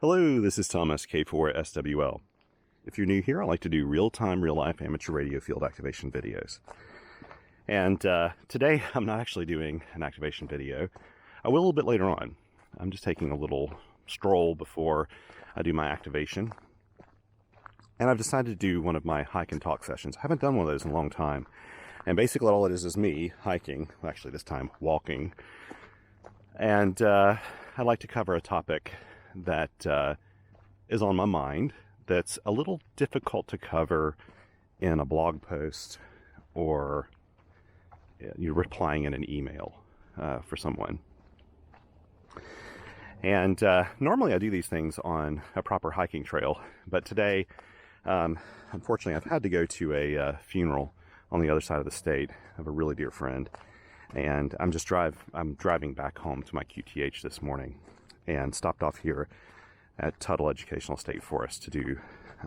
Hello, this is Thomas, K4SWL. If you're new here, I like to do real-time, real-life amateur radio field activation videos. And today, I'm not actually doing an activation video. I will a little bit later on. I'm just taking a little stroll before I do my activation. And I've decided to do one of my hike and talk sessions. I haven't done one of those in a long time. And basically all it is me hiking, well, actually this time walking. And I'd like to cover a topic that is on my mind that's a little difficult to cover in a blog post or you're replying in an email for someone. And normally I do these things on a proper hiking trail, but today, unfortunately, I've had to go to a funeral on the other side of the state of a really dear friend, and I'm driving back home to my QTH this morning, and stopped off here at Tuttle Educational State Forest to do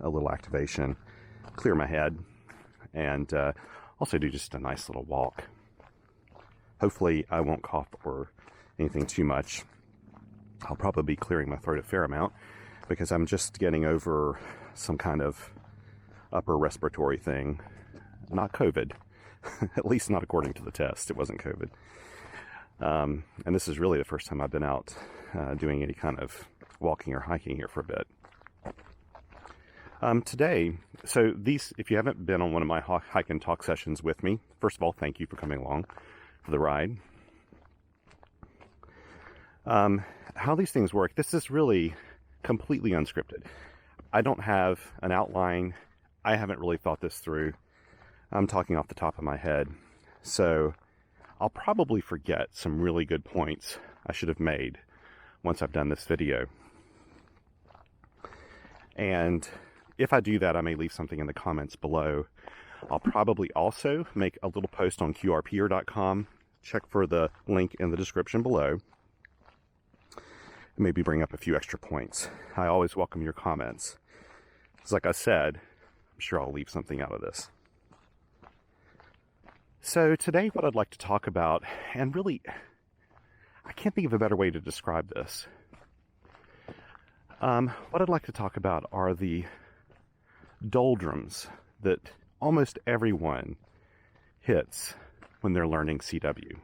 a little activation, clear my head, and also do just a nice little walk. Hopefully I won't cough or anything too much. I'll probably be clearing my throat a fair amount because I'm just getting over some kind of upper respiratory thing. Not COVID, at least not according to the test. It wasn't COVID. And this is really the first time I've been out doing any kind of walking or hiking here for a bit. Today, so if you haven't been on one of my hike and talk sessions with me, first of all, thank you for coming along for the ride. How these things work, this is really completely unscripted. I don't have an outline. I haven't really thought this through. I'm talking off the top of my head. So I'll probably forget some really good points I should have made once I've done this video. And if I do that, I may leave something in the comments below. I'll probably also make a little post on qrpeer.com. Check for the link in the description below. Maybe bring up a few extra points. I always welcome your comments. Because like I said, I'm sure I'll leave something out of this. So today what I'd like to talk about, and really, I can't think of a better way to describe this. What I'd like to talk about are the doldrums that almost everyone hits when they're learning CW.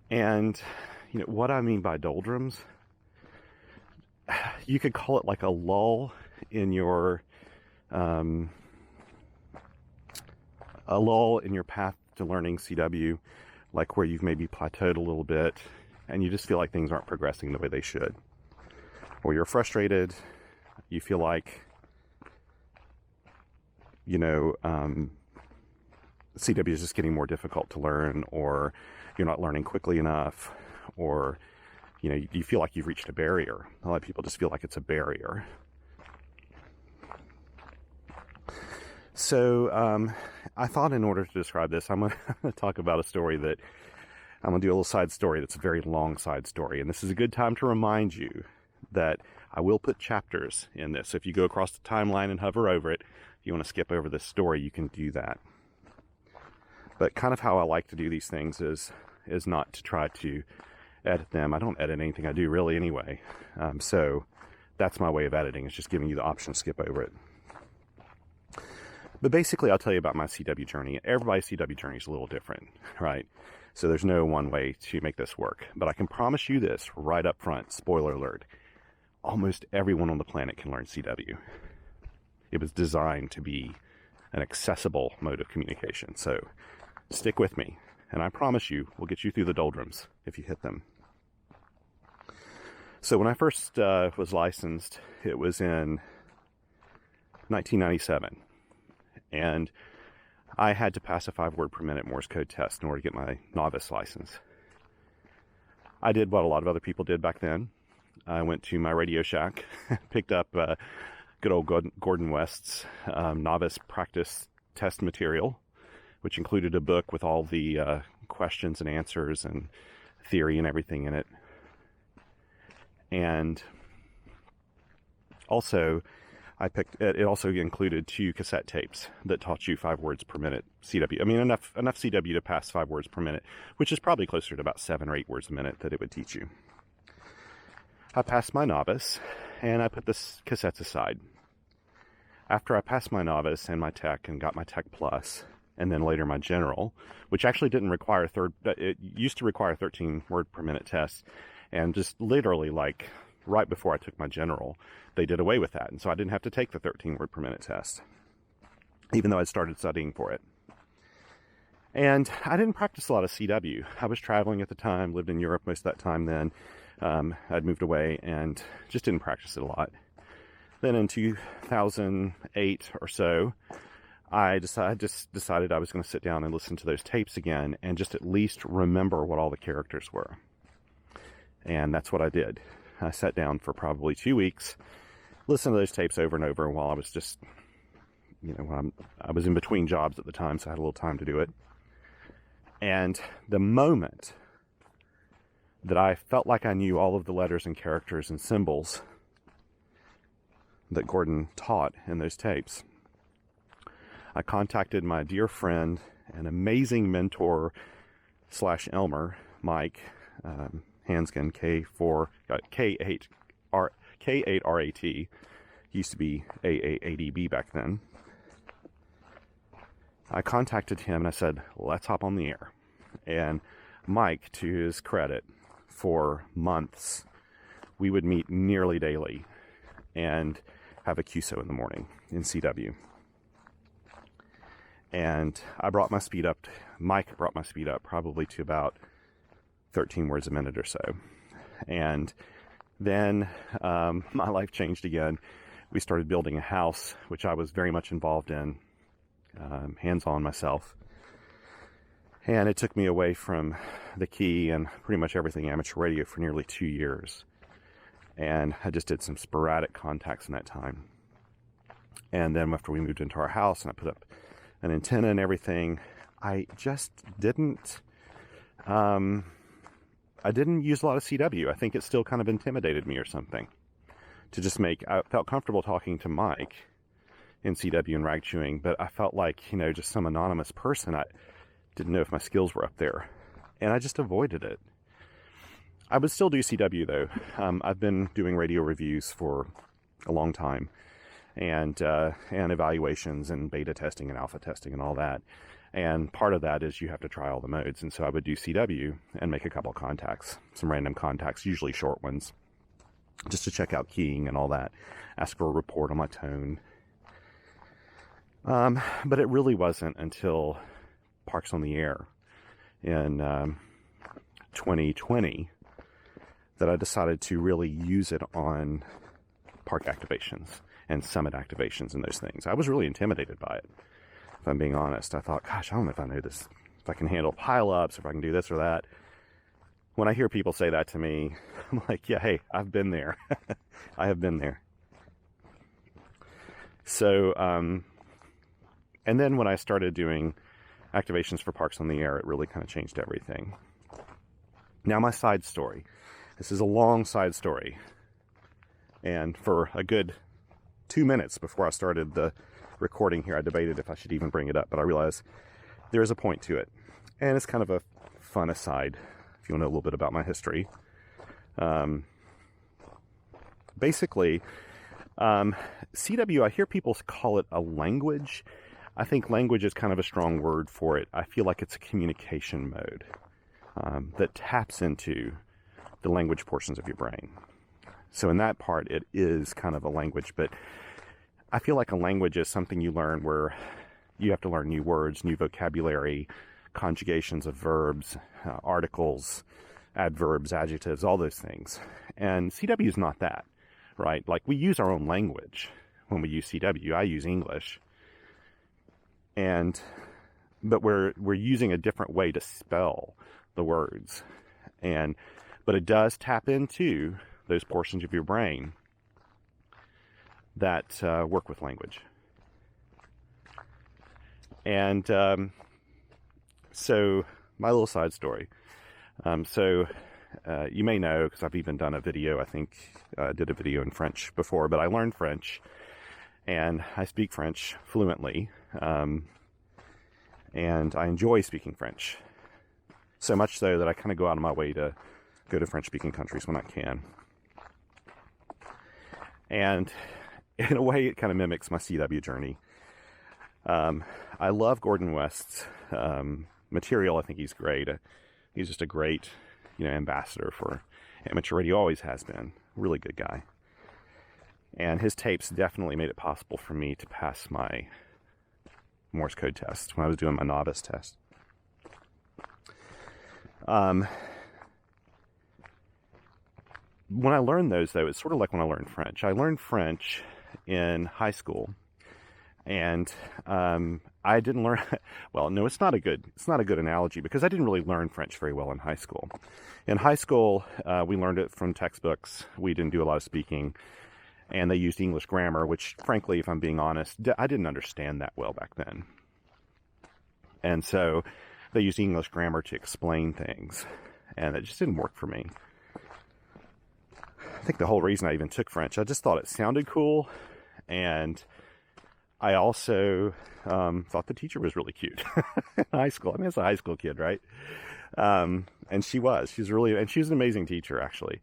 And what I mean by doldrums, you could call it like a lull in your path to learning CW, like where you've maybe plateaued a little bit and you just feel like things aren't progressing the way they should. Or you're frustrated, you feel like, CW is just getting more difficult to learn, or you're not learning quickly enough, or you feel like you've reached a barrier. A lot of people just feel like it's a barrier. So I thought in order to describe this, I'm going to talk about a story that I'm going to do a little side story that's a very long side story. And this is a good time to remind you that I will put chapters in this. So if you go across the timeline and hover over it, if you want to skip over this story, you can do that. But kind of how I like to do these things is not to try to edit them. I don't edit anything I do really anyway. So that's my way of editing. It's just giving you the option to skip over it. But basically, I'll tell you about my CW journey. Everybody's CW journey is a little different, right? So there's no one way to make this work. But I can promise you this right up front, spoiler alert, almost everyone on the planet can learn CW. It was designed to be an accessible mode of communication. So stick with me, and I promise you, we'll get you through the doldrums if you hit them. So when I first was licensed, it was in 1997. And I had to pass a 5-word per minute Morse code test in order to get my novice license. I did what a lot of other people did back then. I went to my Radio Shack, picked up good old Gordon West's novice practice test material, which included a book with all the questions and answers and theory and everything in it. And also, it also included 2 cassette tapes that taught you 5 words per minute CW. I mean, enough CW to pass 5 words per minute, which is probably closer to about 7 or 8 words a minute that it would teach you. I passed my novice, and I put the cassettes aside. After I passed my novice and my tech and got my tech plus, and then later my general, which actually didn't require it used to require 13 word per minute tests, and just literally like right before I took my general, they did away with that, and so I didn't have to take the 13 word per minute test, even though I'd started studying for it. And I didn't practice a lot of CW. I was traveling at the time, lived in Europe most of that time then. I'd moved away and just didn't practice it a lot. Then in 2008 or so, I just decided I was going to sit down and listen to those tapes again and just at least remember what all the characters were. And that's what I did. I sat down for probably 2 weeks, listened to those tapes over and over while I was just, I was in between jobs at the time, so I had a little time to do it. And the moment that I felt like I knew all of the letters and characters and symbols that Gordon taught in those tapes, I contacted my dear friend and amazing mentor / Elmer, Mike Hanskin, K8RAT. He used to be AAADB back then. I contacted him and I said, let's hop on the air. And Mike, to his credit, for months, we would meet nearly daily and have a QSO in the morning in CW. And I brought my speed up, Mike brought my speed up probably to about 13 words a minute or so. And then my life changed again. We started building a house, which I was very much involved in, hands-on myself. And it took me away from the key and pretty much everything amateur radio for nearly 2 years. And I just did some sporadic contacts in that time. And then after we moved into our house and I put up an antenna and everything, I just didn't, I didn't use a lot of CW. I think it still kind of intimidated me or something. I felt comfortable talking to Mike in CW and rag chewing, but I felt like, just some anonymous person. I didn't know if my skills were up there, and I just avoided it. I would still do CW though. I've been doing radio reviews for a long time, and evaluations and beta testing and alpha testing and all that. And part of that is you have to try all the modes. And so I would do CW and make a couple of contacts, some random contacts, usually short ones, just to check out keying and all that. Ask for a report on my tone. But it really wasn't until Parks on the Air in 2020 that I decided to really use it on park activations and summit activations and those things. I was really intimidated by it, if I'm being honest. I thought, gosh, I don't know if I know this, if I can handle pileups, if I can do this or that. When I hear people say that to me, I'm like, yeah, hey, I've been there. I have been there. So, and then when I started doing activations for Parks on the Air, it really kind of changed everything. Now my side story. This is a long side story. And for a good 2 minutes before I started the recording here, I debated if I should even bring it up, but I realized there is a point to it. And it's kind of a fun aside, if you want to know a little bit about my history. Basically, CW, I hear people call it a language. I think language is kind of a strong word for it. I feel like it's a communication mode that taps into the language portions of your brain. So in that part, it is kind of a language, but I feel like a language is something you learn where you have to learn new words, new vocabulary, conjugations of verbs, articles, adverbs, adjectives, all those things. And CW is not that, right? Like, we use our own language when we use CW. I use English. But we're using a different way to spell the words. But it does tap into those portions of your brain that work with language. And so my little side story. You may know, because I've even done a video, I think I did a video in French before, but I learned French and I speak French fluently. And I enjoy speaking French. So much so that I kind of go out of my way to go to French-speaking countries when I can. And in a way, it kind of mimics my CW journey. I love Gordon West's material. I think he's great. He's just a great, ambassador for amateur radio. Always has been. Really good guy. And his tapes definitely made it possible for me to pass my Morse code test when I was doing my novice test. When I learned those, though, it's sort of like when I learned French. I learned French in high school, and I didn't learn. Well, no, it's not a good analogy, because I didn't really learn French very well in high school. In high school, we learned it from textbooks. We didn't do a lot of speaking, and they used English grammar, which, frankly, if I'm being honest, I didn't understand that well back then. And so they used English grammar to explain things, and it just didn't work for me. I think the whole reason I even took French, I just thought it sounded cool, and I also thought the teacher was really cute in high school. I mean, it's a high school kid, right? And she was an amazing teacher, actually.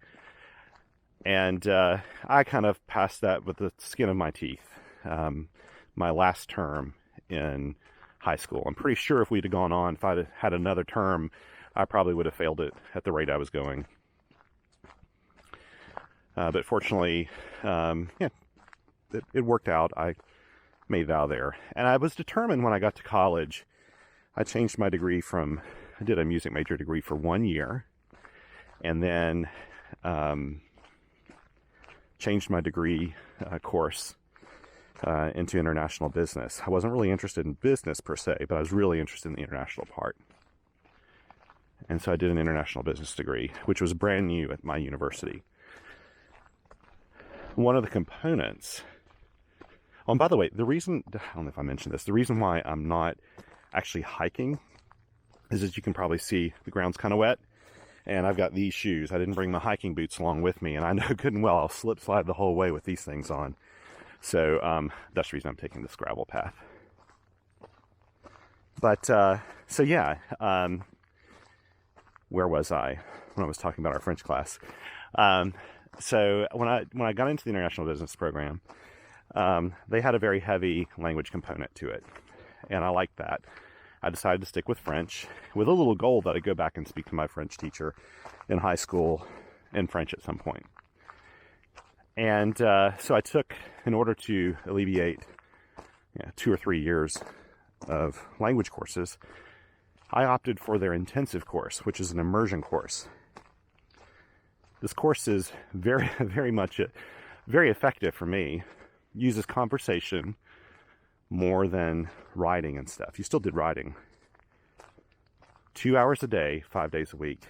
And I kind of passed that with the skin of my teeth. My last term in high school. I'm pretty sure if we'd have gone on, if I'd had another term, I probably would have failed it at the rate I was going. But fortunately, it worked out. I made it out of there. And I was determined when I got to college, I changed my degree I did a music major degree for 1 year, and then changed my degree course into international business. I wasn't really interested in business per se, but I was really interested in the international part. And so I did an international business degree, which was brand new at my university. One of the components... Oh, and by the way, I don't know if I mentioned this, the reason why I'm not actually hiking is, as you can probably see, the ground's kind of wet. And I've got these shoes. I didn't bring my hiking boots along with me, and I know good and well I'll slip slide the whole way with these things on. So that's the reason I'm taking this gravel path. But so yeah, where was I when I was talking about our French class? So when I got into the international business program, they had a very heavy language component to it, and I liked that. I decided to stick with French, with a little goal that I'd go back and speak to my French teacher in high school in French at some point. And so I took, in order to alleviate 2 or 3 years of language courses, I opted for their intensive course, which is an immersion course. This course is very, very much very effective for me. Uses conversation more than writing and stuff. You still did writing. 2 hours a day, 5 days a week.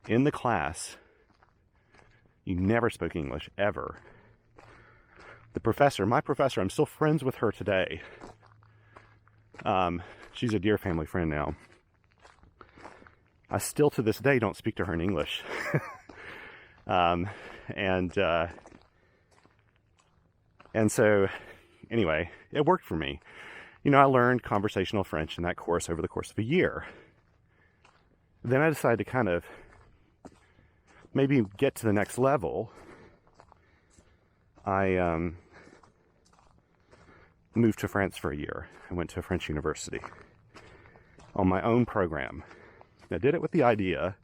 In the class, you never spoke English, ever. My professor, I'm still friends with her today. She's a dear family friend now. I still, to this day, don't speak to her in English. And so, anyway, it worked for me. I learned conversational French in that course over the course of a year. Then I decided to kind of maybe get to the next level. I moved to France for a year. I went to a French university on my own program. I did it with the idea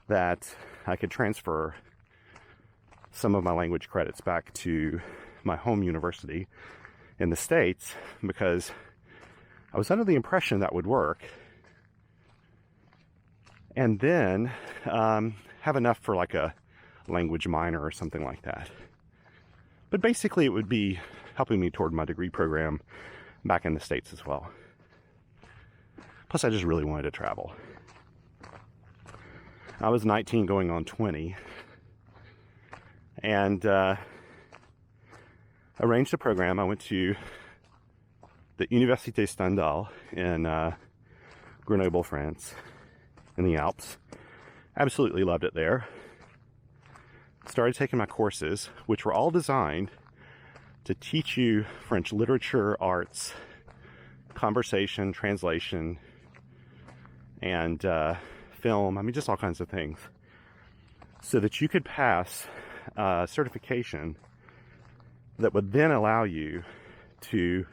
that I could transfer some of my language credits back to my home university in the States, because I was under the impression that would work, and then have enough for like a language minor or something like that. But basically it would be helping me toward my degree program back in the States as well. Plus I just really wanted to travel. I was 19 going on 20, and arranged a program. I went to the Université Stendhal in Grenoble, France, in the Alps. Absolutely loved it there. Started taking my courses, which were all designed to teach you French literature, arts, conversation, translation, and film. I mean, just all kinds of things, so that you could pass certification that would then allow you to,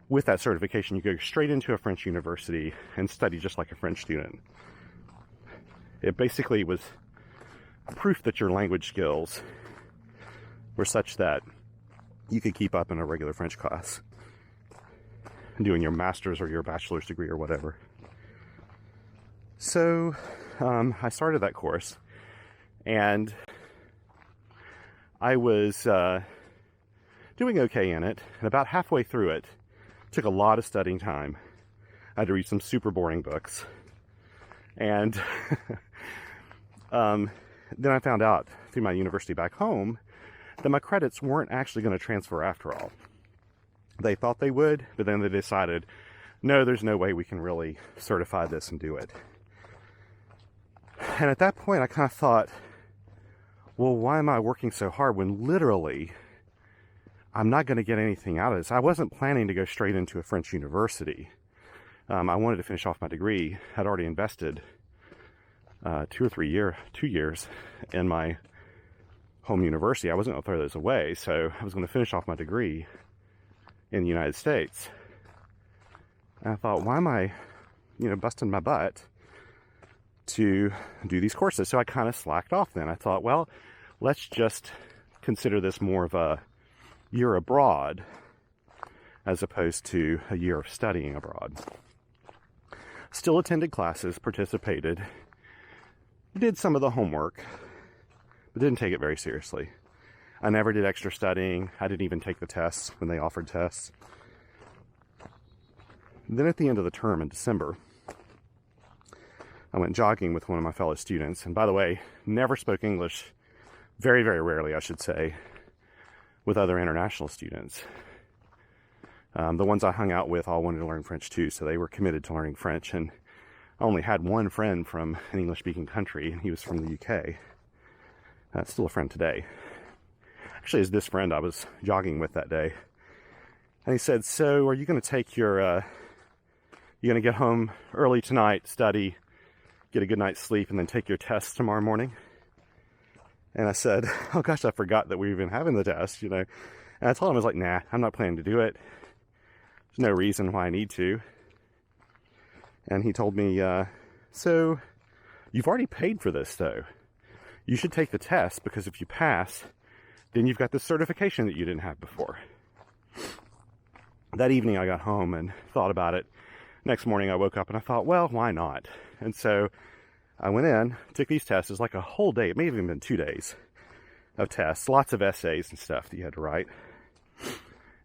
with that certification, you go straight into a French university and study just like a French student. It basically was proof that your language skills were such that you could keep up in a regular French class, doing your master's or your bachelor's degree or whatever. So I started that course, and I was doing okay in it, and about halfway through it, took a lot of studying time. I had to read some super boring books, and then I found out through my university back home that my credits weren't actually going to transfer after all. They thought they would, but then they decided, no, there's no way we can really certify this and do it. And at that point, I kind of thought, well, why am I working so hard when literally I'm not going to get anything out of this? I wasn't planning to go straight into a French university. I wanted to finish off my degree. I'd already invested 2 years in my home university. I wasn't going to throw those away, so I was going to finish off my degree in the United States. And I thought, why am I, busting my butt to do these courses? So I kind of slacked off then. I thought, well, let's just consider this more of a year abroad as opposed to a year of studying abroad. Still attended classes, participated, did some of the homework, but didn't take it very seriously. I never did extra studying. I didn't even take the tests when they offered tests. Then at the end of the term in December, I went jogging with one of my fellow students. And by the way, never spoke English, very, very rarely, I should say, with other international students. The ones I hung out with all wanted to learn French too, so they were committed to learning French. And I only had one friend from an English-speaking country, and he was from the UK. Still a friend today. Actually, it's this friend I was jogging with that day. And he said, so are you going to take your, you going to get home early tonight, study, get a good night's sleep, and then take your test tomorrow morning? And I said, oh gosh, I forgot that we were even having the test, And I told him, I was like, nah, I'm not planning to do it. There's no reason why I need to. And he told me, so you've already paid for this though. You should take the test, because if you pass, then you've got the certification that you didn't have before. That evening I got home and thought about it. Next morning I woke up and I thought, well, why not? And so I went in, took these tests. It was like a whole day. It may have even been 2 days of tests. Lots of essays and stuff that you had to write.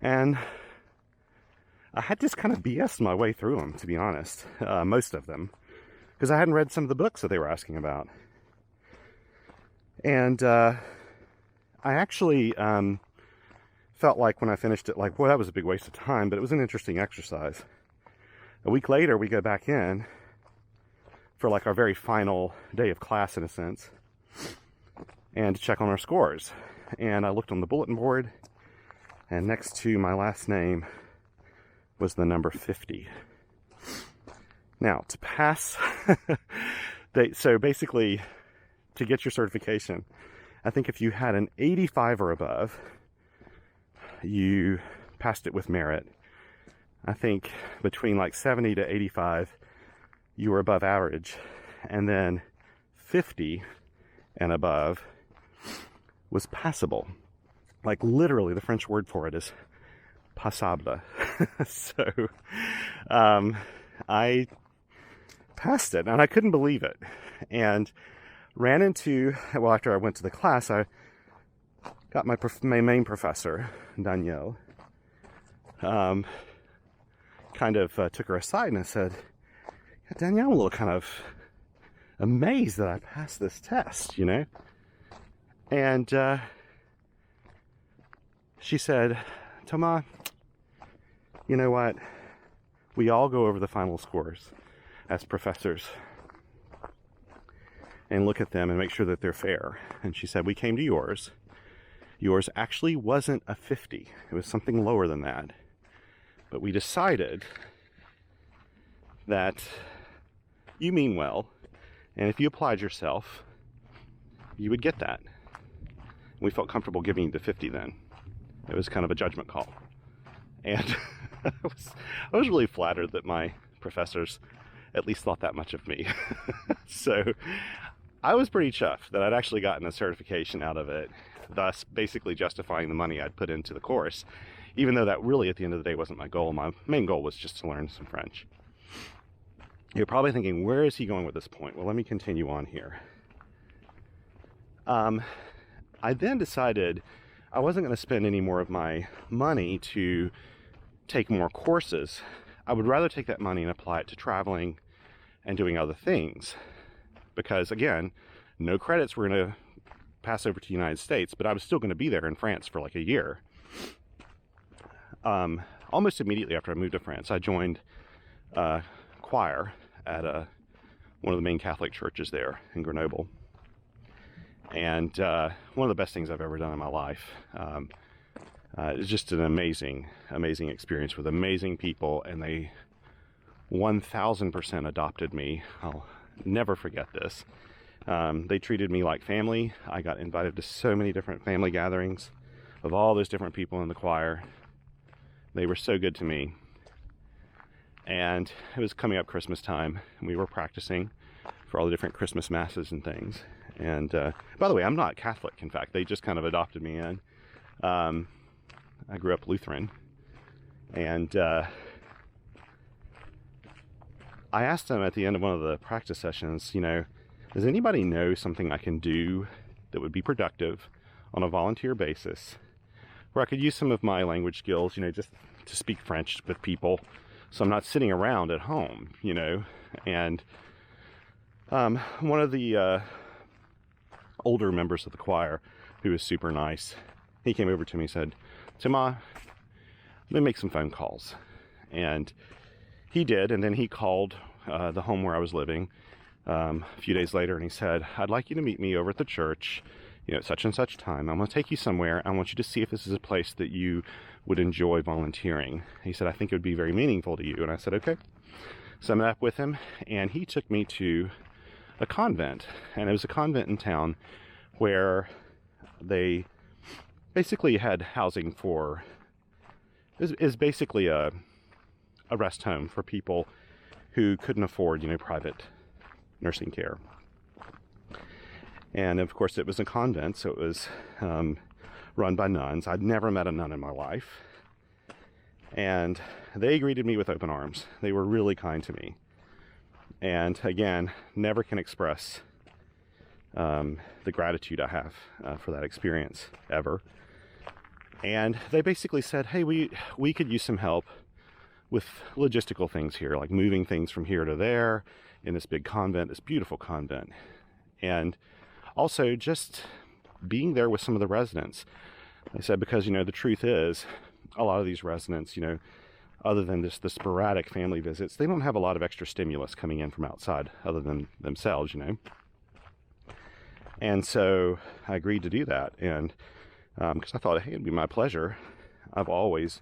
And I had just kind of BS'd my way through them, to be honest. Most of them. Because I hadn't read some of the books that they were asking about. And I actually felt like when I finished it, like, boy, that was a big waste of time, but it was an interesting exercise. A week later, we go back in for like our very final day of class, in a sense, and to check on our scores. And I looked on the bulletin board, and next to my last name was the number 50. Now, to pass, so basically, to get your certification, I think if you had an 85 or above, you passed it with merit. I think between like 70 to 85, you were above average. And then 50 and above was passable. Like literally, the French word for it is passable. So I passed it, and I couldn't believe it. And ran into, well, after I went to the class, I got my main professor, Danielle, kind of took her aside and I said, yeah, Danielle, I'm a little kind of amazed that I passed this test, And she said, Thomas, you know what? We all go over the final scores as professors and look at them and make sure that they're fair. And she said, we came to yours. Yours actually wasn't a 50. It was something lower than that. But we decided that you mean well, and if you applied yourself, you would get that. We felt comfortable giving to 50 then. It was kind of a judgment call. And I was really flattered that my professors at least thought that much of me. So I was pretty chuffed that I'd actually gotten a certification out of it, thus basically justifying the money I'd put into the course, even though that really at the end of the day wasn't my goal. My main goal was just to learn some French. You're probably thinking, where is he going with this point? Well, let me continue on here. I then decided I wasn't going to spend any more of my money to take more courses. I would rather take that money and apply it to traveling and doing other things. Because again, no credits were going to pass over to the United States, but I was still going to be there in France for like a year. Almost immediately after I moved to France, I joined choir at one of the main Catholic churches there in Grenoble. And one of the best things I've ever done in my life. It's just an amazing experience with amazing people, and they 1000% adopted me. I'll never forget this. They treated me like family. I got invited to so many different family gatherings of all those different people in the choir. They were so good to me. And it was coming up Christmas time, and we were practicing for all the different Christmas masses and things. And by the way, I'm not Catholic. In fact, they just kind of adopted me in. I grew up Lutheran, and I asked them at the end of one of the practice sessions, you know, does anybody know something I can do that would be productive on a volunteer basis, where I could use some of my language skills, you know, just to speak French with people, so I'm not sitting around at home, you know. And one of the older members of the choir, who was super nice, he came over to me and said, Thomas, let me make some phone calls. And he did, and then he called the home where I was living a few days later, and he said, I'd like you to meet me over at the church, you know, at such and such time. I'm going to take you somewhere. I want you to see if this is a place that you would enjoy volunteering. He said, I think it would be very meaningful to you. And I said, okay. So I met up with him, and he took me to a convent. And it was a convent in town where they basically had housing for, is basically a rest home for people who couldn't afford, you know, private nursing care. And of course it was a convent, so it was run by nuns. I'd never met a nun in my life. And they greeted me with open arms. They were really kind to me. And again, never can express the gratitude I have for that experience, ever. And they basically said, hey, we could use some help with logistical things here, like moving things from here to there in this big convent, this beautiful convent. And also just being there with some of the residents. I said, because, you know, the truth is, a lot of these residents, you know, other than just the sporadic family visits, they don't have a lot of extra stimulus coming in from outside other than themselves, you know. And so I agreed to do that. And because I thought, hey, it'd be my pleasure. I've always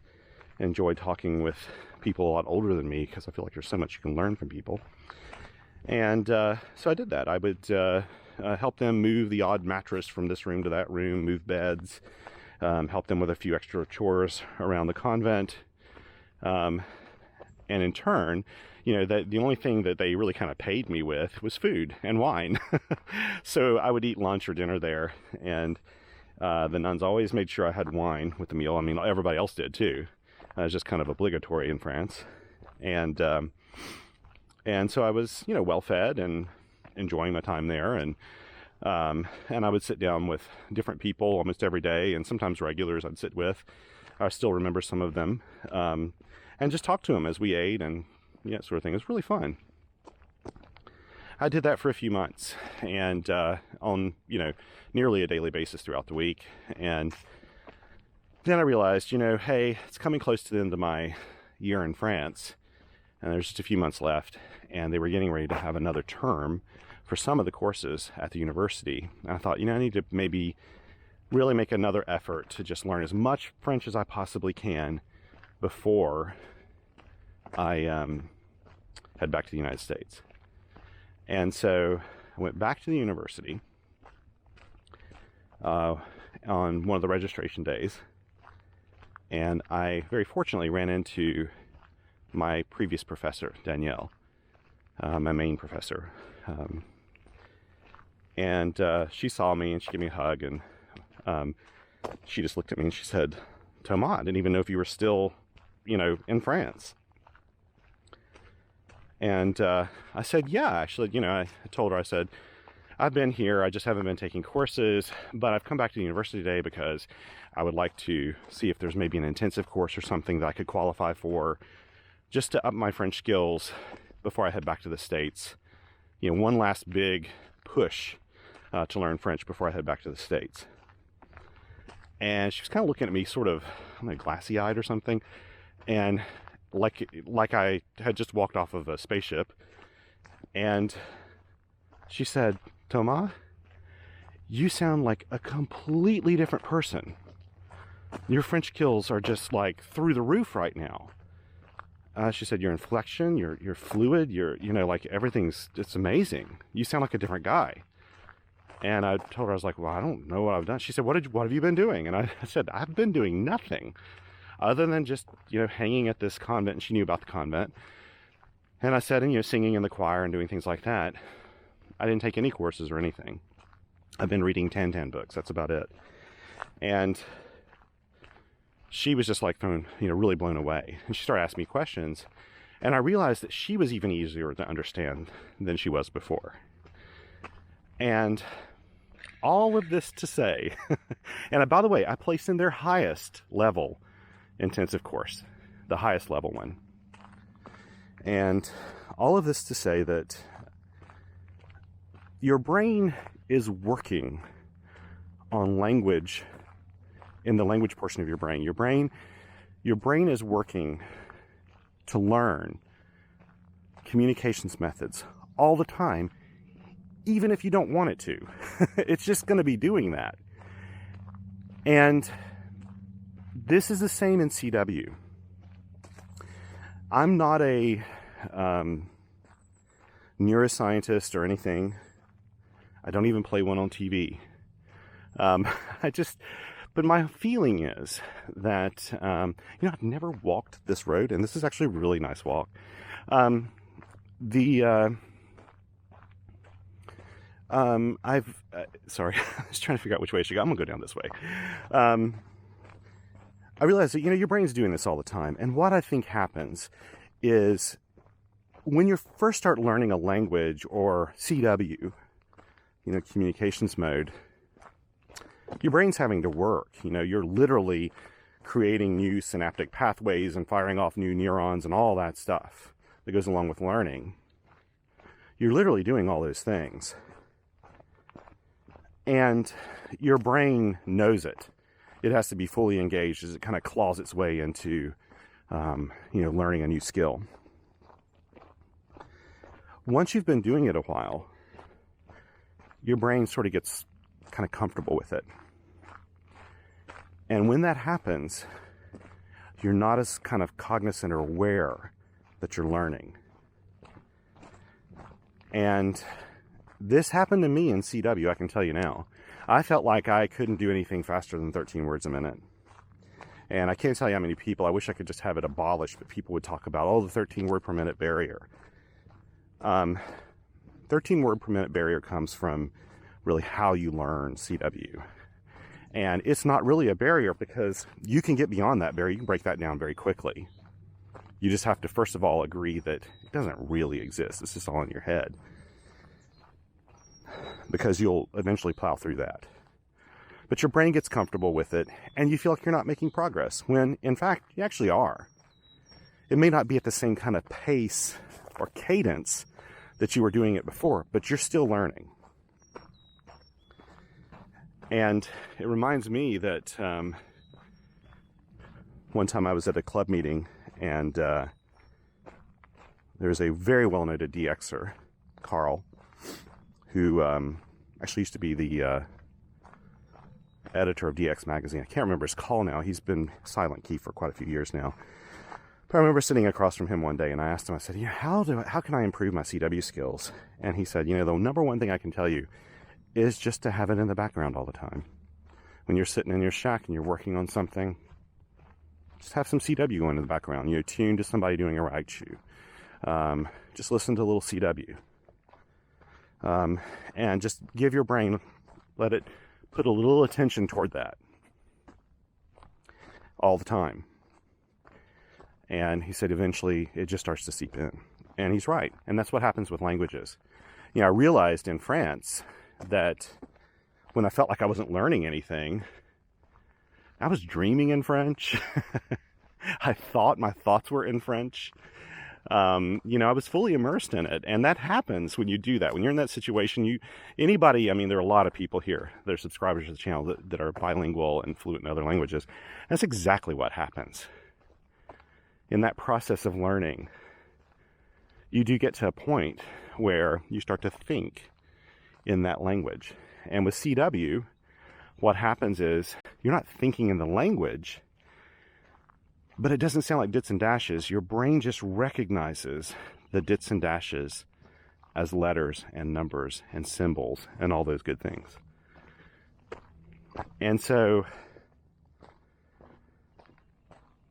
enjoyed talking with people a lot older than me because I feel like there's so much you can learn from people. And so I did that. I would help them move the odd mattress from this room to that room, move beds, help them with a few extra chores around the convent. And in turn, you know, the only thing that they really kind of paid me with was food and wine. So I would eat lunch or dinner there, and the nuns always made sure I had wine with the meal. I mean, everybody else did too. It was just kind of obligatory in France. And so I was, you know, well fed and enjoying my time there. And I would sit down with different people almost every day, and sometimes regulars I'd sit with. I still remember some of them, and just talk to them as we ate and that sort of thing. It was really fun. I did that for a few months, and on, you know, nearly a daily basis throughout the week. And then I realized, you know, hey, it's coming close to the end of my year in France, and there's just a few months left, and they were getting ready to have another term for some of the courses at the university. And I thought, you know, I need to maybe really make another effort to just learn as much French as I possibly can before I head back to the United States. And so I went back to the university, and on one of the registration days, and I very fortunately ran into my previous professor, Danielle, my main professor. And she saw me and she gave me a hug, and she just looked at me and she said, "Thomas, I didn't even know if you were still, in France." And I said, "Yeah, actually, I told her, I said, I've been here, I just haven't been taking courses, but I've come back to the university today because I would like to see if there's maybe an intensive course or something that I could qualify for just to up my French skills before I head back to the States. One last big push to learn French before I head back to the States." And she was kind of looking at me sort of, glassy-eyed or something, and like I had just walked off of a spaceship, and she said, "Thomas, you sound like a completely different person. Your French skills are just like through the roof right now." She said, "Your inflection, you're fluid, it's amazing. You sound like a different guy." And I told her, I was like, "Well, I don't know what I've done." She said, what have you been doing?" And I said, "I've been doing nothing other than just, hanging at this convent." And she knew about the convent. And I said, and, singing in the choir and doing things like that. I didn't take any courses or anything. I've been reading Tan books. That's about it. And she was just like thrown, really blown away. And she started asking me questions. And I realized that she was even easier to understand than she was before. And all of this to say, and by the way, I placed in their highest level intensive course, the highest level one. And all of this to say that your brain is working on language, in the language portion of your brain. Your brain is working to learn communications methods all the time, even if you don't want it to. It's just going to be doing that. And this is the same in CW. I'm not a neuroscientist or anything. I don't even play one on TV. But my feeling is that, I've never walked this road, and this is actually a really nice walk. Sorry, I was trying to figure out which way I should go. I'm gonna go down this way. I realize that, your brain's doing this all the time. And what I think happens is when you first start learning a language or CW, communications mode, your brain's having to work. You're literally creating new synaptic pathways and firing off new neurons and all that stuff that goes along with learning. You're literally doing all those things. And your brain knows it. It has to be fully engaged as it kind of claws its way into, learning a new skill. Once you've been doing it a while, your brain sort of gets kind of comfortable with it. And when that happens, you're not as kind of cognizant or aware that you're learning. And this happened to me in CW, I can tell you now. I felt like I couldn't do anything faster than 13 words a minute. And I can't tell you how many people, I wish I could just have it abolished, but people would talk about, the 13 word per minute barrier. 13 word per minute barrier comes from really how you learn CW. And it's not really a barrier because you can get beyond that barrier. You can break that down very quickly. You just have to, first of all, agree that it doesn't really exist. It's just all in your head. Because you'll eventually plow through that. But your brain gets comfortable with it, and you feel like you're not making progress, when, in fact, you actually are. It may not be at the same kind of pace or cadence that you were doing it before, but you're still learning. And it reminds me that one time I was at a club meeting, and there's a very well-noted DXer, Carl, who actually used to be the editor of DX magazine. I can't remember his call now. He's been Silent Key for quite a few years now. But I remember sitting across from him one day, and I asked him, I said, how can I improve my CW skills? And he said, the number one thing I can tell you is just to have it in the background all the time. when you're sitting in your shack and you're working on something, just have some CW going in the background. Tune to somebody doing a rag chew. Just listen to a little CW. And just give your brain, let it put a little attention toward that all the time. And he said eventually it just starts to seep in. And he's right. And that's what happens with languages. I realized in France that when I felt like I wasn't learning anything, I was dreaming in French. I thought my thoughts were in French. I was fully immersed in it. And that happens when you do that. When you're in that situation, there are a lot of people here that are subscribers to the channel that are bilingual and fluent in other languages. That's exactly what happens. In that process of learning, you do get to a point where you start to think in that language. And with CW, what happens is you're not thinking in the language, but it doesn't sound like dits and dashes. Your brain just recognizes the dits and dashes as letters and numbers and symbols and all those good things. And so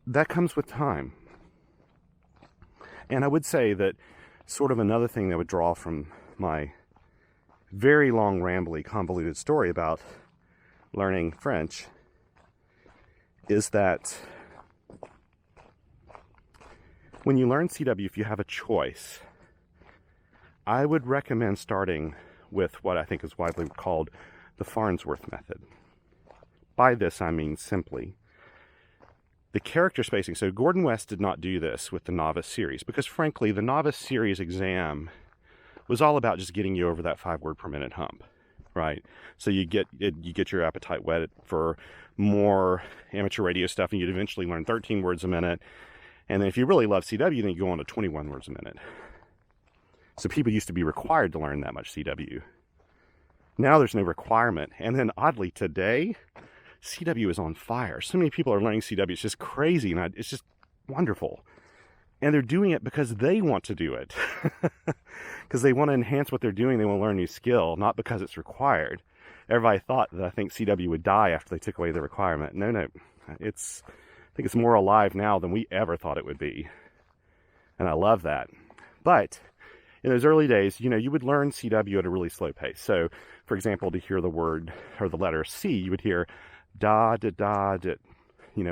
that comes with time. And I would say that sort of another thing that would draw from my very long, rambly, convoluted story about learning French is that when you learn CW, if you have a choice, I would recommend starting with what I think is widely called the Farnsworth method. By this, I mean simply the character spacing. So Gordon West did not do this with the Novice series because, frankly, the Novice series exam was all about just getting you over that 5 word per minute hump, right? So you get your appetite whet for more amateur radio stuff, and you'd eventually learn 13 words a minute. And then if you really love CW, then you go on to 21 words a minute. So people used to be required to learn that much CW. Now there's no requirement. And then oddly today, CW is on fire. So many people are learning CW. It's just crazy, and it's just wonderful. And they're doing it because they want to do it. Because they want to enhance what they're doing. They want to learn a new skill, not because it's required. Everybody thought that I think CW would die after they took away the requirement. No. I think it's more alive now than we ever thought it would be. And I love that. But in those early days, you would learn CW at a really slow pace. So, for example, to hear the word or the letter C, you would hear da, da, da, da,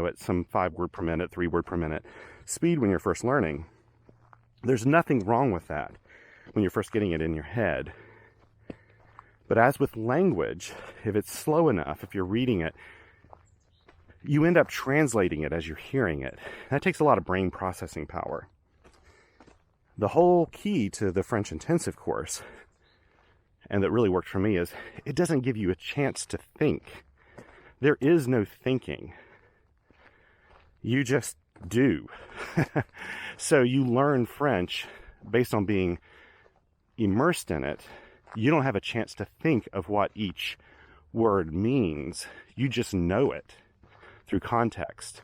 at some 5 word per minute, 3 word per minute speed when you're first learning. There's nothing wrong with that when you're first getting it in your head. But as with language, if it's slow enough, if you're reading it, you end up translating it as you're hearing it. That takes a lot of brain processing power. The whole key to the French intensive course, and that really worked for me, is it doesn't give you a chance to think. There is no thinking. You just do. So you learn French based on being immersed in it. You don't have a chance to think of what each word means. You just know it through context.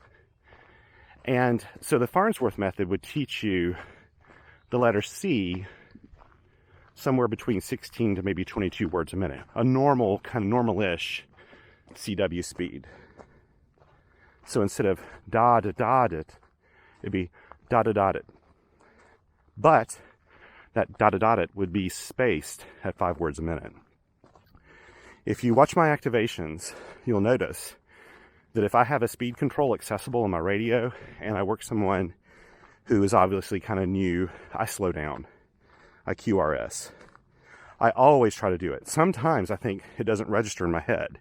And so the Farnsworth method would teach you the letter C somewhere between 16 to maybe 22 words a minute. A normal, kind of normal-ish CW speed. So instead of da da da da, it'd be da da da da. But that da da da da would be spaced at 5 words a minute. If you watch my activations, you'll notice that if I have a speed control accessible on my radio and I work someone who is obviously kind of new, I slow down. I QRS. I always try to do it. Sometimes I think it doesn't register in my head.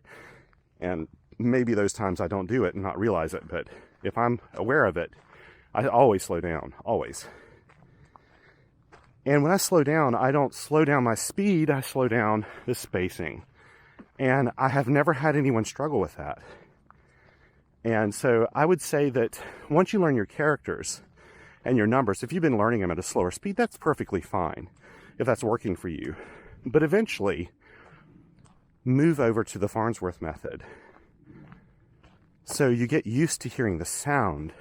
And maybe those times I don't do it and not realize it. But if I'm aware of it, I always slow down. Always. And when I slow down, I don't slow down my speed. I slow down the spacing. And I have never had anyone struggle with that. And so I would say that once you learn your characters and your numbers, if you've been learning them at a slower speed, that's perfectly fine if that's working for you. But eventually, move over to the Farnsworth method. So you get used to hearing the sound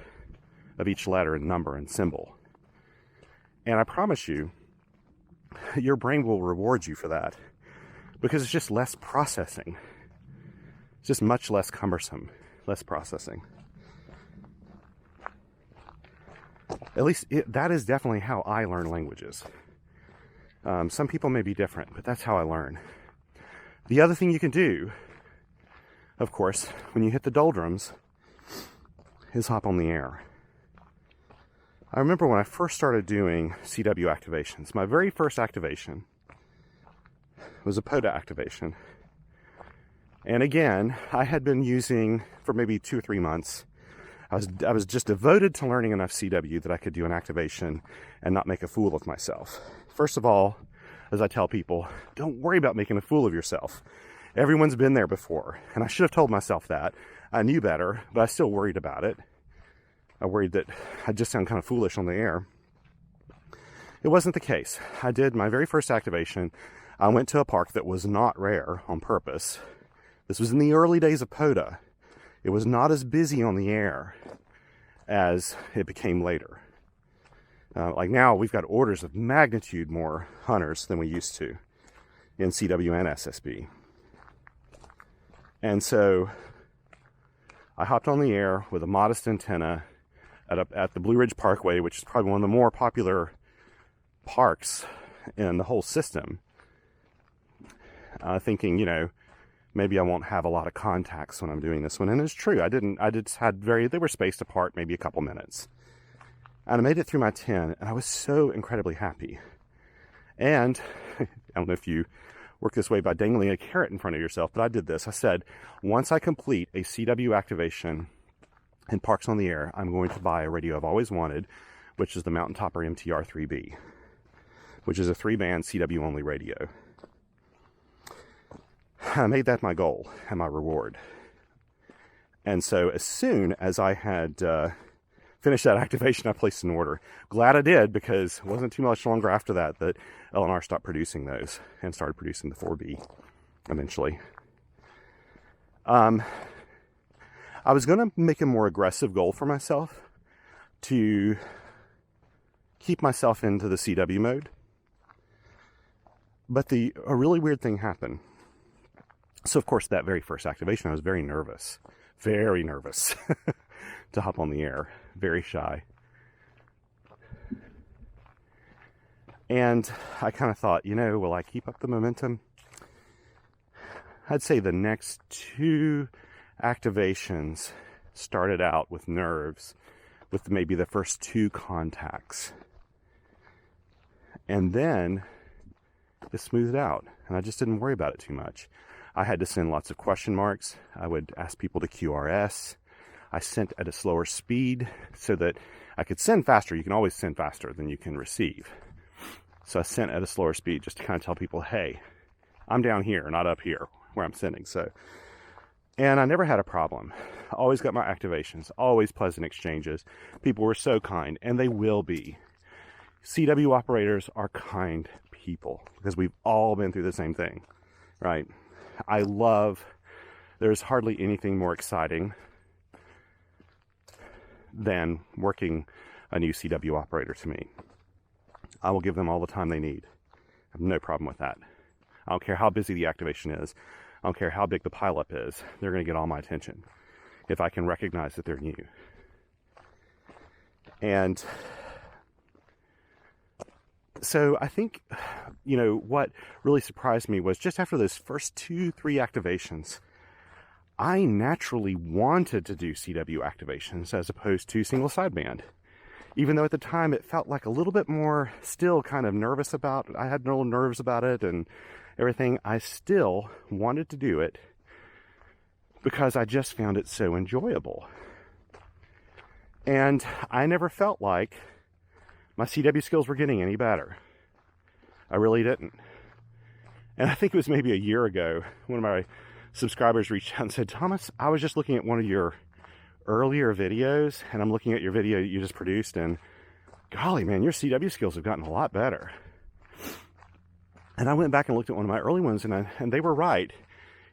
of each letter and number and symbol. And I promise you, your brain will reward you for that because it's just less processing. It's just much less cumbersome, less processing. At least that is definitely how I learn languages. Some people may be different, but that's how I learn. The other thing you can do, of course, when you hit the doldrums, is hop on the air. I remember when I first started doing CW activations, my very first activation was a PODA activation. And again, I had been using for maybe 2 or 3 months. I was just devoted to learning enough CW that I could do an activation and not make a fool of myself. First of all, as I tell people, don't worry about making a fool of yourself. Everyone's been there before, and I should have told myself that. I knew better, but I still worried about it. I worried that I'd just sound kind of foolish on the air. It wasn't the case. I did my very first activation. I went to a park that was not rare on purpose. This was in the early days of PODA. It was not as busy on the air as it became later. Like now, we've got orders of magnitude more hunters than we used to in CW and SSB. And so I hopped on the air with a modest antenna at the Blue Ridge Parkway, which is probably one of the more popular parks in the whole system. Thinking, maybe I won't have a lot of contacts when I'm doing this one. And it's true. They were spaced apart maybe a couple minutes. And I made it through my 10, and I was so incredibly happy. And I don't know if you work this way by dangling a carrot in front of yourself, but I did this. I said, once I complete a CW activation in Parks on the Air, I'm going to buy a radio I've always wanted, which is the Mountain Topper MTR-3B, which is a 3-band CW-only radio. I made that my goal and my reward. And so as soon as I had finished that activation, I placed an order. Glad I did, because it wasn't too much longer after that LNR stopped producing those and started producing the 4B eventually. I was going to make a more aggressive goal for myself to keep myself into the CW mode. But a really weird thing happened. So, of course, that very first activation, I was very nervous to hop on the air, very shy. And I kind of thought, will I keep up the momentum? I'd say the next 2 activations started out with nerves, with maybe the first 2 contacts. And then it smoothed out, and I just didn't worry about it too much. I had to send lots of question marks. I would ask people to QRS. I sent at a slower speed so that I could send faster. You can always send faster than you can receive. So I sent at a slower speed just to kind of tell people, hey, I'm down here, not up here where I'm sending. And I never had a problem. I always got my activations, always pleasant exchanges. People were so kind, and they will be. CW operators are kind people because we've all been through the same thing, right? There's hardly anything more exciting than working a new CW operator to me. I will give them all the time they need. I have no problem with that. I don't care how busy the activation is. I don't care how big the pileup is. They're going to get all my attention if I can recognize that they're new. And so I think, what really surprised me was just after those first 2-3 activations, I naturally wanted to do CW activations as opposed to single sideband. Even though at the time it felt like a little bit more still kind of nervous about it. I had no nerves about it and everything. I still wanted to do it because I just found it so enjoyable. And I never felt like my CW skills were getting any better. I really didn't. And I think it was maybe a year ago, one of my subscribers reached out and said, Thomas, I was just looking at one of your earlier videos, and I'm looking at your video you just produced, and golly, man, your CW skills have gotten a lot better. And I went back and looked at one of my early ones, and they were right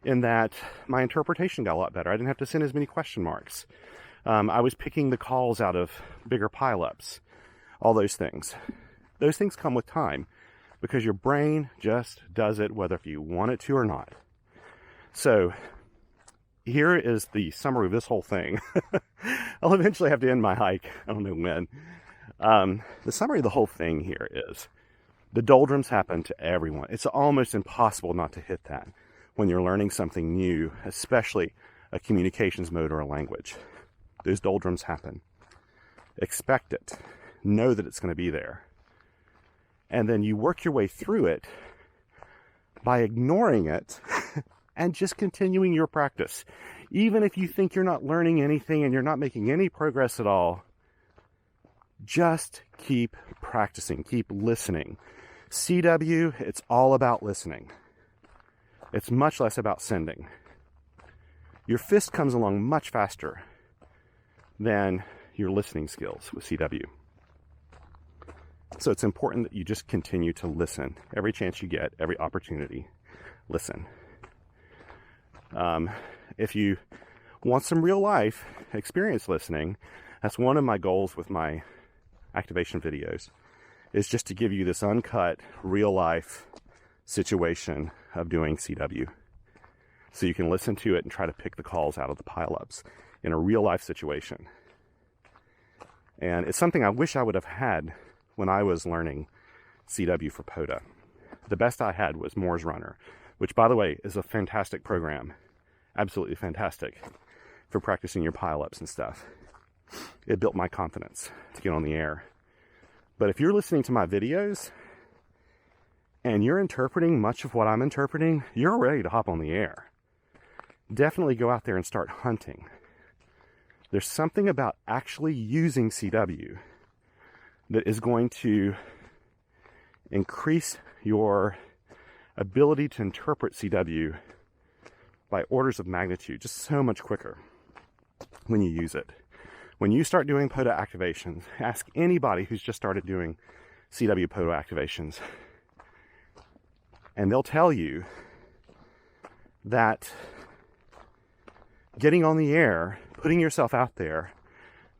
in that my interpretation got a lot better. I didn't have to send as many question marks. I was picking the calls out of bigger pileups. All those things. Those things come with time because your brain just does it whether if you want it to or not. So here is the summary of this whole thing. I'll eventually have to end my hike. I don't know when. The summary of the whole thing here is the doldrums happen to everyone. It's almost impossible not to hit that when you're learning something new, especially a communications mode or a language. Those doldrums happen. Expect it. Know that it's going to be there. And then you work your way through it by ignoring it and just continuing your practice. Even if you think you're not learning anything and you're not making any progress at all, just keep practicing, keep listening. CW, it's all about listening. It's much less about sending. Your fist comes along much faster than your listening skills with CW. So it's important that you just continue to listen. Every chance you get, every opportunity, listen. If you want some real life experience listening, that's one of my goals with my activation videos, is just to give you this uncut, real life situation of doing CW. So you can listen to it and try to pick the calls out of the pileups in a real life situation. And it's something I wish I would have had when I was learning CW for POTA. The best I had was Moore's Runner, which, by the way, is a fantastic program. Absolutely fantastic for practicing your pileups and stuff. It built my confidence to get on the air. But if you're listening to my videos and you're interpreting much of what I'm interpreting, you're ready to hop on the air. Definitely go out there and start hunting. There's something about actually using CW that is going to increase your ability to interpret CW by orders of magnitude, just so much quicker when you use it. When you start doing POTA activations, ask anybody who's just started doing CW POTA activations, and they'll tell you that getting on the air, putting yourself out there,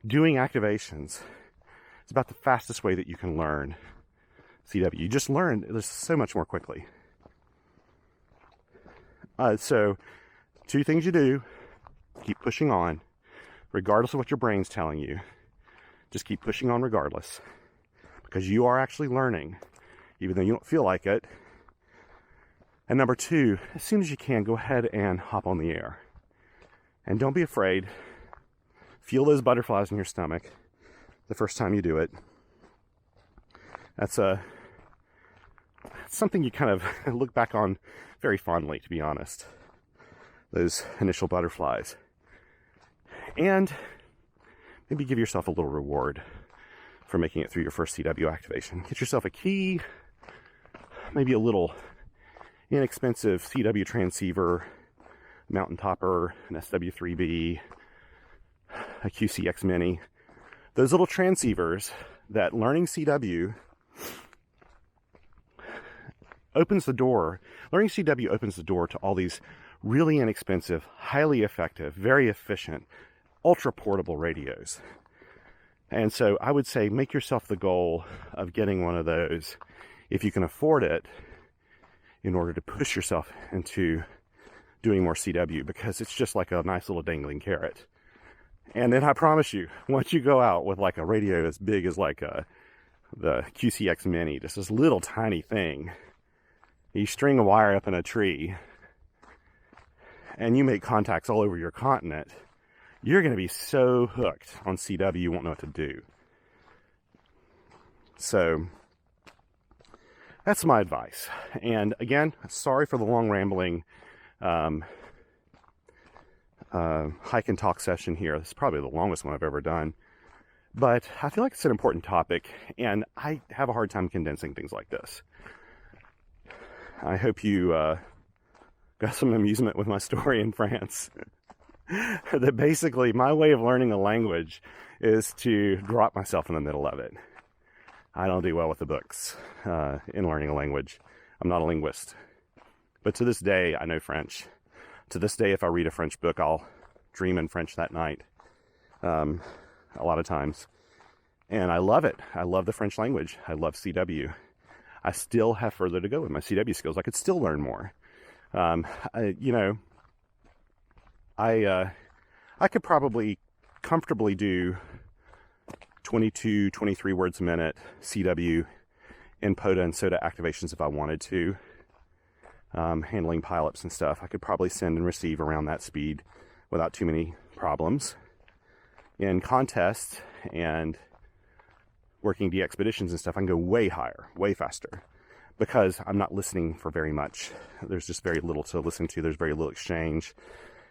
doing activations is about the fastest way that you can learn CW. You just learn this so much more quickly. So, two things you do: keep pushing on, regardless of what your brain's telling you. Just keep pushing on regardless, because you are actually learning, even though you don't feel like it. And number two, as soon as you can, go ahead and hop on the air. And don't be afraid. Feel those butterflies in your stomach the first time you do it. That's something you kind of look back on very fondly, to be honest. Those initial butterflies. And maybe give yourself a little reward for making it through your first CW activation. Get yourself a key, maybe a little inexpensive CW transceiver, mountain topper, an SW3B, a QCX Mini. Those little transceivers that learning CW opens the door. Learning CW opens the door to all these really inexpensive, highly effective, very efficient, ultra portable radios. And so I would say make yourself the goal of getting one of those if you can afford it, in order to push yourself into doing more CW, because it's just like a nice little dangling carrot. And then I promise you, once you go out with like a radio as big as like the QCX Mini, just this little tiny thing, you string a wire up in a tree and you make contacts all over your continent, you're going to be so hooked on CW you won't know what to do. So that's my advice. And again, sorry for the long rambling hike and talk session here. This is probably the longest one I've ever done. But I feel like it's an important topic, and I have a hard time condensing things like this. I hope you got some amusement with my story in France. That basically my way of learning a language is to drop myself in the middle of it. I don't do well with the books in learning a language. I'm not a linguist. But to this day, I know French. To this day, if I read a French book, I'll dream in French that night. A lot of times. And I love it. I love the French language. I love CW. I still have further to go with my CW skills. I could still learn more. I could probably comfortably do 22, 23 words a minute CW in POTA and SOTA activations if I wanted to. Handling pileups and stuff, I could probably send and receive around that speed without too many problems. In contests and working de-expeditions and stuff, I can go way higher, way faster, because I'm not listening for very much. There's just very little to listen to. There's very little exchange.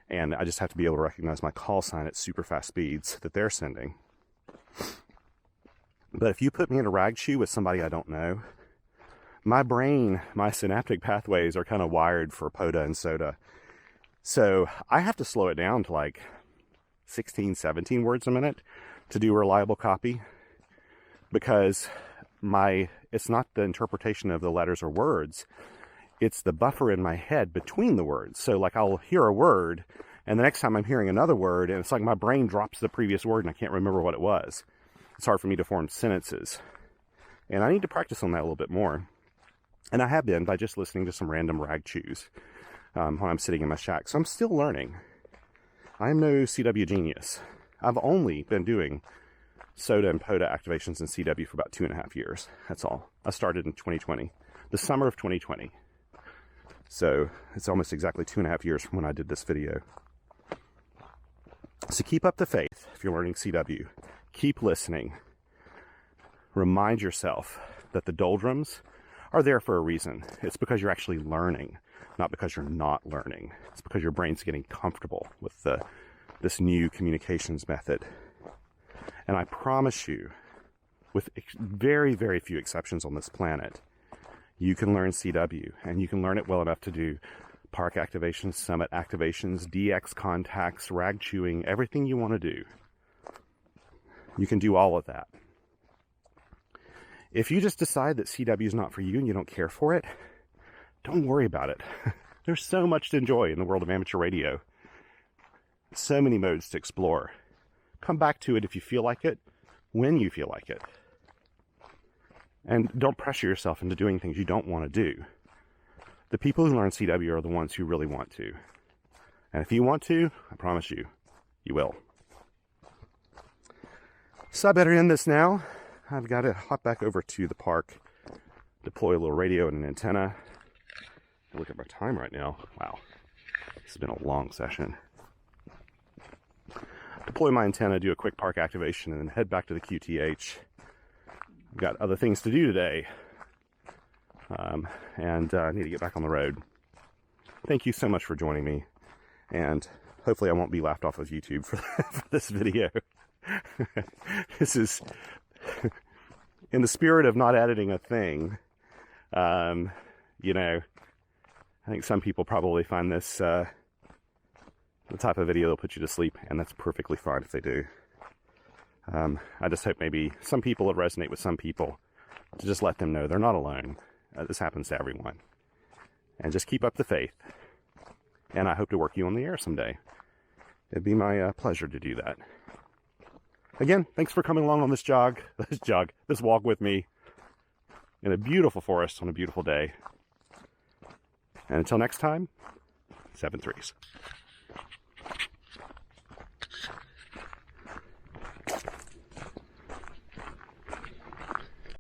And I just have to be able to recognize my call sign at super fast speeds that they're sending. But if you put me in a rag chew with somebody I don't know, my brain, my synaptic pathways are kind of wired for POTA and SOTA. So I have to slow it down to like 16, 17 words a minute to do reliable copy, because it's not the interpretation of the letters or words, it's the buffer in my head between the words. So like I'll hear a word, and the next time I'm hearing another word, and it's like my brain drops the previous word and I can't remember what it was. It's hard for me to form sentences. And I need to practice on that a little bit more. And I have been by just listening to some random rag chews when I'm sitting in my shack. So I'm still learning. I'm no CW genius. I've only been doing SOTA and POTA activations in CW for about 2.5 years. That's all. I started in 2020, the summer of 2020. So it's almost exactly 2.5 years from when I did this video. So keep up the faith if you're learning CW. Keep listening. Remind yourself that the doldrums are there for a reason. It's because you're actually learning, not because you're not learning. It's because your brain's getting comfortable with this new communications method. And I promise you, with very, very few exceptions on this planet, you can learn CW, and you can learn it well enough to do park activations, summit activations, DX contacts, rag chewing, everything you want to do. You can do all of that. If you just decide that CW is not for you and you don't care for it, don't worry about it. There's so much to enjoy in the world of amateur radio. So many modes to explore. Come back to it if you feel like it, when you feel like it. And don't pressure yourself into doing things you don't want to do. The people who learn CW are the ones who really want to. And if you want to, I promise you, you will. So I better end this now. I've got to hop back over to the park, deploy a little radio and an antenna. Look at my time right now. Wow, this has been a long session. Deploy my antenna, do a quick park activation, and then head back to the QTH. I've got other things to do today, and I need to get back on the road. Thank you so much for joining me, and hopefully I won't be laughed off of YouTube for this video. This is in the spirit of not editing a thing. You know, I think some people probably find this the type of video that'll put you to sleep, and that's perfectly fine if they do. I just hope maybe some people will resonate with some people, to just let them know they're not alone. This happens to everyone. And just keep up the faith. And I hope to work you on the air someday. It'd be my pleasure to do that. Again, thanks for coming along on this this walk with me in a beautiful forest on a beautiful day. And until next time, 7 3s.